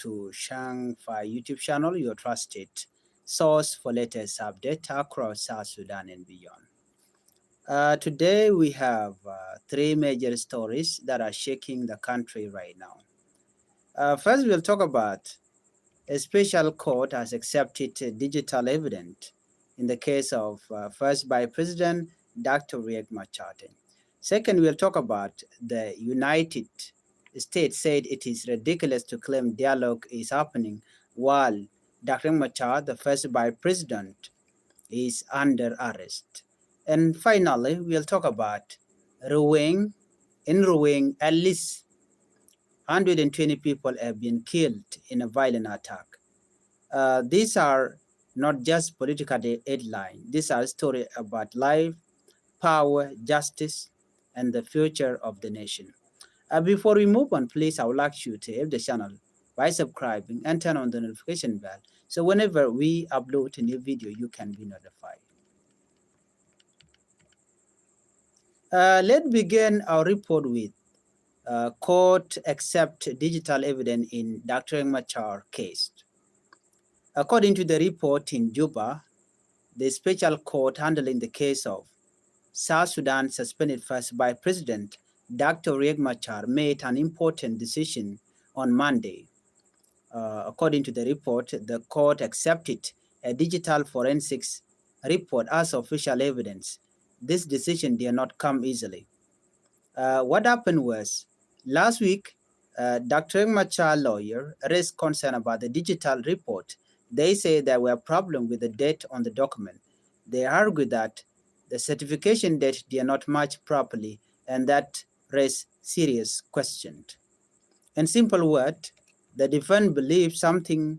to Changfied YouTube channel, your trusted source for latest updates across South Sudan and beyond. Today we have three major stories that are shaking the country right now. First, we'll talk about a special court has accepted digital evidence in the case of first by President Dr. Riek Machar. Second, we'll talk about the United States said it is ridiculous to claim dialogue is happening while Dr. Machar, the first vice president, is under arrest. And finally, we'll talk about Ruweng. In Ruweng, at least 120 people have been killed in a violent attack. These are not just political headlines. These are stories about life, power, justice, and the future of the nation. Before we move on, please, I would like you to help the channel by subscribing and turn on the notification bell. So whenever we upload a new video, you can be notified. Let's begin our report with court accept digital evidence in Dr. Machar case. According to the report in Juba, the special court handling the case of South Sudan suspended first by President Dr. Riek Machar made an important decision on Monday. According to the report, the court accepted a digital forensics report as official evidence. This decision did not come easily. What happened was, last week, Dr. Machar lawyer raised concern about the digital report. They say there were problems with the date on the document. They argued that the certification date did not match properly and that raised serious questions. In simple words, the defense believes something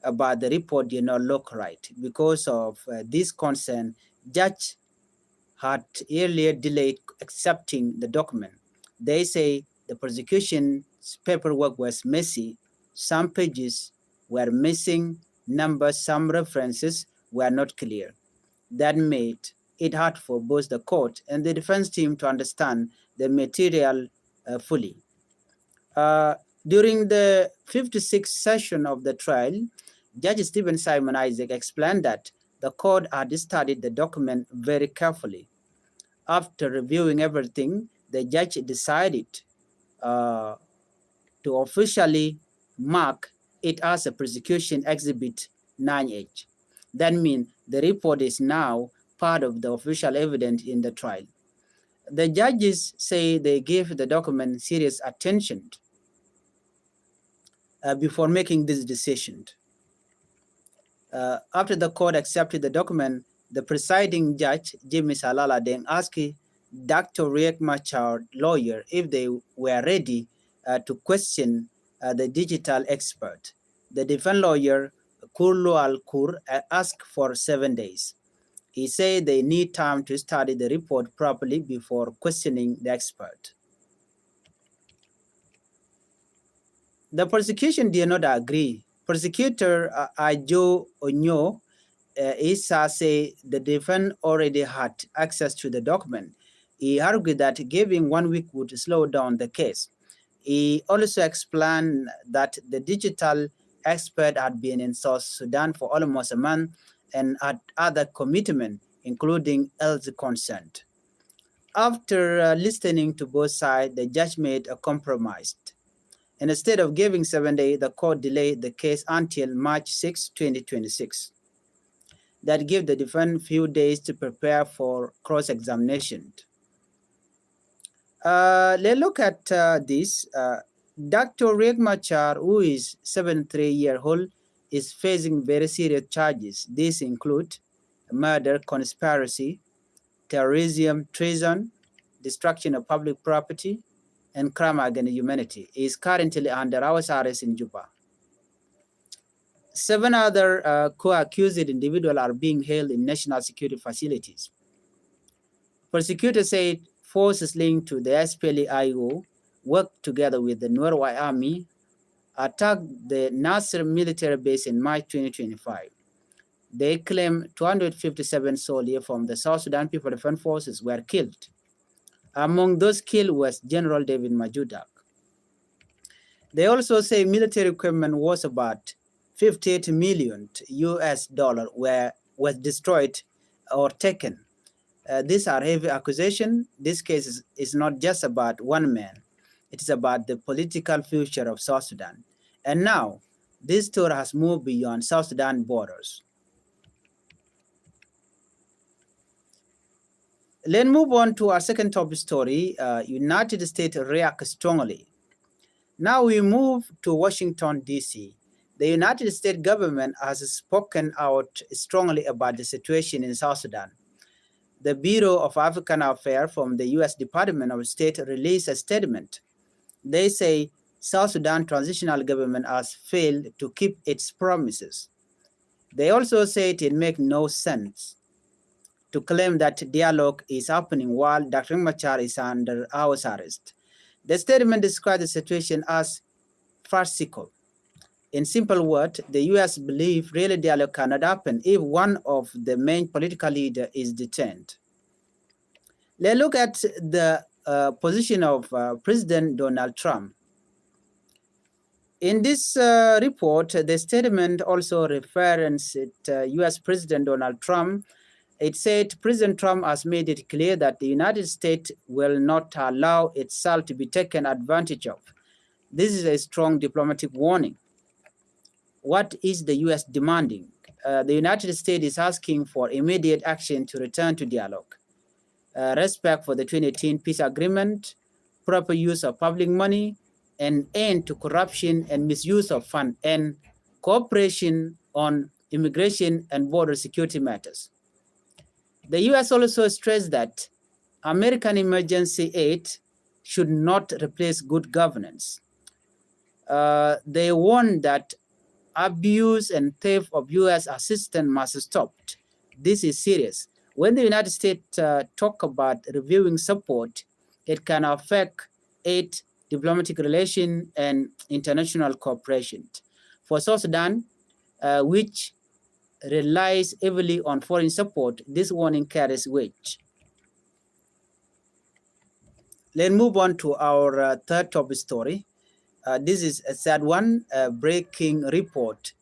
about the report did not look right. Because of this concern, judge had earlier delayed accepting the document. They say the prosecution's paperwork was messy, some pages were missing numbers, some references were not clear. That made it hard for both the court and the defense team to understand the material fully. During the 56th session of the trial, Judge Stephen Simon Isaac explained that the court had studied the document very carefully. After reviewing everything, the judge decided to officially mark it as a prosecution exhibit 9H. That means the report is now part of the official evidence in the trial. The judges say they gave the document serious attention before making this decision. After the court accepted the document, the presiding judge, Jimmy Salala, then asked Dr. Riek Machar lawyer if they were ready to question the digital expert. The defense lawyer, Kurlo Al-Kur, asked for 7 days. He said they need time to study the report properly before questioning the expert. The prosecution did not agree. Prosecutor Ajo Onyo Issa said the defense already had access to the document. He argued that giving 1 week would slow down the case. He also explained that the digital expert had been in South Sudan for almost a month and had other commitments, including health consent. After listening to both sides, the judge made a compromise. And instead of giving 7 days, the court delayed the case until March 6, 2026. That gave the defense few days to prepare for cross-examination. Let's look at this. Dr. Riek Machar, who is 73-year-old, is facing very serious charges. These include murder, conspiracy, terrorism, treason, destruction of public property, and crime against humanity. He is currently under house arrest in Juba. 7 other co-accused individuals are being held in national security facilities. Prosecutors said forces linked to the SPLA-IO worked together with the Norway Army, attacked the Nasser military base in March 2025. They claim 257 soldiers from the South Sudan People Defense Forces were killed. Among those killed was General David Majudak. They also say military equipment was about 58 million US dollar was destroyed or taken. These are heavy accusations. This case is not just about one man. It is about the political future of South Sudan. And now, this story has moved beyond South Sudan borders. Let's move on to our second top story. United States react strongly. Now we move to Washington, D.C. The United States government has spoken out strongly about the situation in South Sudan. The Bureau of African Affairs from the U.S. Department of State released a statement. They say South Sudan transitional government has failed to keep its promises. They also said it makes no sense to claim that dialogue is happening while Dr. Machar is under house arrest. The statement described the situation as farcical. In simple words, the U.S. believes real dialogue cannot happen if one of the main political leaders is detained. Let's look at the position of President Donald Trump. In this report, the statement also references U.S. President Donald Trump. It said President Trump has made it clear that the United States will not allow itself to be taken advantage of. This is a strong diplomatic warning. What is the U.S. demanding? The United States is asking for immediate action to return to dialogue, respect for the 2018 peace agreement, proper use of public money, an end to corruption and misuse of funds, and cooperation on immigration and border security matters. The U.S. also stressed that American emergency aid should not replace good governance. They warned that abuse and theft of U.S. assistance must stop. This is serious. When the United States talk about reviewing support, it can affect aid, diplomatic relations, and international cooperation. For South Sudan, which relies heavily on foreign support, this warning carries weight. Let's move on to our third top story. This is a sad one, a breaking report.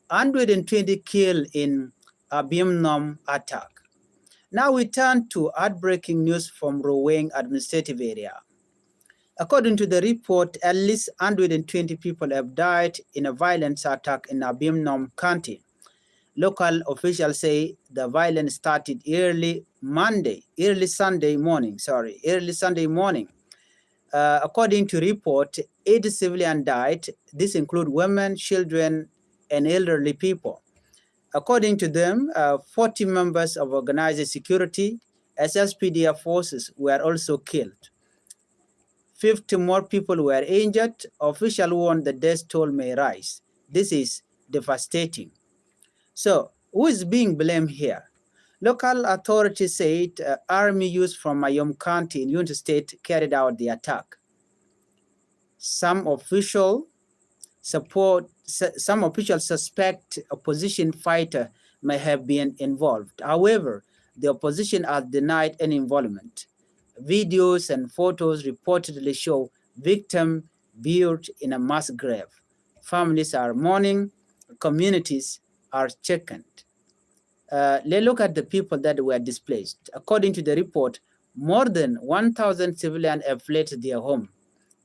120 killed in a Biemnom attack. Now we turn to heartbreaking news from Ruweng administrative area. According to the report, at least 120 people have died in a violent attack in Abiemnom County. Local officials say the violence started early Sunday morning. According to report, 8 civilians died. This includes women, children, and elderly people. According to them, 40 members of organized security SSPDF forces were also killed. 50 more people were injured. Officials warn the death toll may rise. This is devastating. So, who is being blamed here? Local authorities said army used from Mayom County in United States carried out the attack. Some officials suspect opposition fighter may have been involved. However, the opposition has denied any involvement. Videos and photos reportedly show victims buried in a mass grave. Families are mourning, communities are shaken. Let's look at the people that were displaced. According to the report, more than 1,000 civilians have fled their home.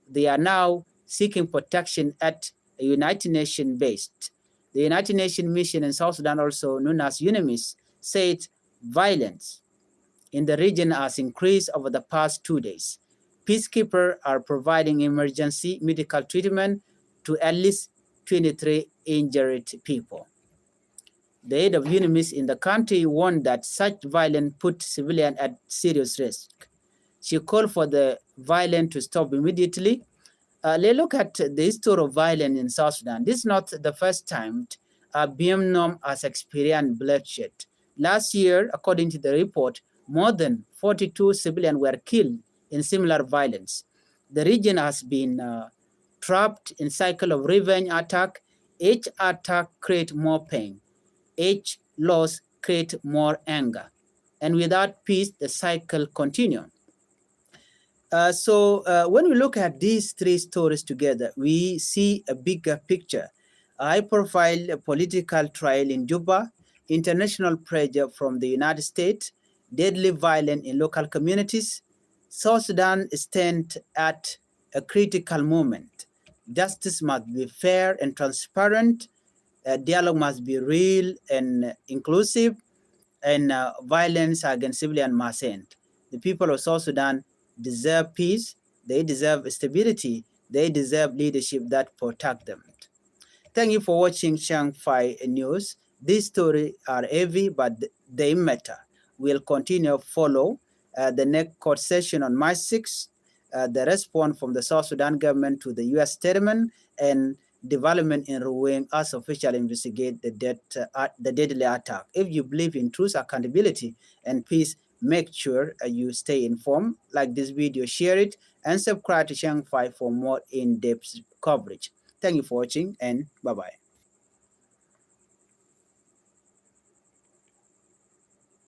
They are now seeking protection at a United Nations base. The United Nations mission in South Sudan, also known as UNMISS, said violence in the region has increased over the past 2 days. Peacekeepers are providing emergency medical treatment to at least 23 injured people. The head of UNMISS in the country warned that such violence put civilians at serious risk. She called for the violence to stop immediately. Let's look at the history of violence in South Sudan. This is not the first time Biemnom has experienced bloodshed. Last year, according to the report, more than 42 civilians were killed in similar violence. The region has been trapped in cycle of revenge attack. Each attack creates more pain. Each loss creates more anger. And without peace, the cycle continues. When we look at these three stories together, we see a bigger picture. A high-profile political trial in Juba, international pressure from the United States, deadly violence in local communities. South Sudan stands at a critical moment. Justice must be fair and transparent. Dialogue must be real and inclusive, and violence against civilians must end. The people of South Sudan deserve peace, they deserve stability, they deserve leadership that protect them. Thank you for watching Changfied News. These stories are heavy, but they matter. We'll continue to follow the next court session on March 6th, the response from the South Sudan government to the U.S. statement, and development in Ruweng as officials investigate the deadly attack. If you believe in truth, accountability, and peace, make sure you stay informed. Like this video, share it, and subscribe to Changfied for more in-depth coverage. Thank you for watching, and bye-bye.